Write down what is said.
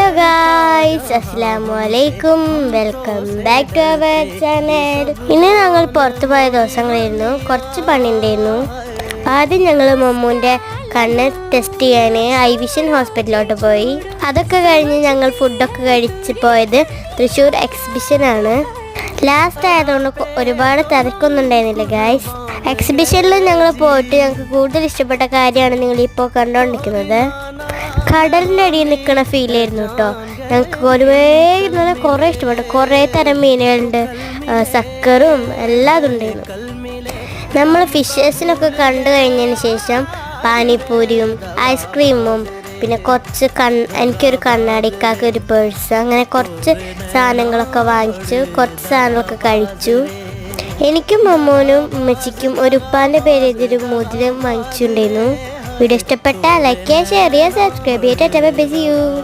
Hello guys, അസ്സലാമുഅലൈക്കും. Welcome back to our channel. ഇന്ന് ഞങ്ങൾ പുറത്തു പോയ ദിവസങ്ങളായിരുന്നു. കുറച്ച് പണിയുണ്ടായിരുന്നു. ആദ്യം ഞങ്ങൾ മമ്മൂൻ്റെ കണ്ണ് ടെസ്റ്റ് ചെയ്യാൻ ഐ വിഷൻ ഹോസ്പിറ്റലിലോട്ട് പോയി. അതൊക്കെ കഴിഞ്ഞ് ഞങ്ങൾ ഫുഡൊക്കെ കഴിച്ച് പോയത് തൃശ്ശൂർ എക്സിബിഷനാണ്. ലാസ്റ്റ് ആയതുകൊണ്ട് ഒരുപാട് തിരക്കൊന്നും ഉണ്ടായിരുന്നില്ല ഗായ്സ്. എക്സിബിഷനിൽ ഞങ്ങൾ പോയിട്ട് ഞങ്ങൾക്ക് കൂടുതൽ ഇഷ്ടപ്പെട്ട കാര്യമാണ് നിങ്ങളിപ്പോൾ കണ്ടുകൊണ്ടിരിക്കുന്നത്. കടലിൻ്റെ അടിയിൽ നിൽക്കുന്ന ഫീലായിരുന്നു കേട്ടോ. ഞങ്ങൾക്ക് കുറേ ഇഷ്ടപ്പെട്ടു. കുറേ തരം മീനുകളുണ്ട്, സക്കറും എല്ലാം ഉണ്ടായിരുന്നു. നമ്മൾ ഫിഷേഴ്സിനൊക്കെ കണ്ടു കഴിഞ്ഞതിന് ശേഷം പാനിപ്പൂരിയും ഐസ്ക്രീമും പിന്നെ കുറച്ച് എനിക്കൊരു കണ്ണാടിക്കാക്ക് ഒരു പേഴ്സ്, അങ്ങനെ കുറച്ച് സാധനങ്ങളൊക്കെ വാങ്ങിച്ചു. കുറച്ച് സാധനങ്ങളൊക്കെ കഴിച്ചു. എനിക്കും മമ്മൂനും ഉമ്മച്ചിക്കും ഒരു ഉപ്പാൻ്റെ പേര് എഴുതിയൊരു മോതിരം വാങ്ങിച്ചിട്ടുണ്ടായിരുന്നു. വീഡിയോ ഇഷ്ടപ്പെട്ടാൽ ലൈക്ക് ചെയ്യുക, ഷെയർ ചെയ്യുക, സബ്സ്ക്രൈബ് ചെയ്യുക.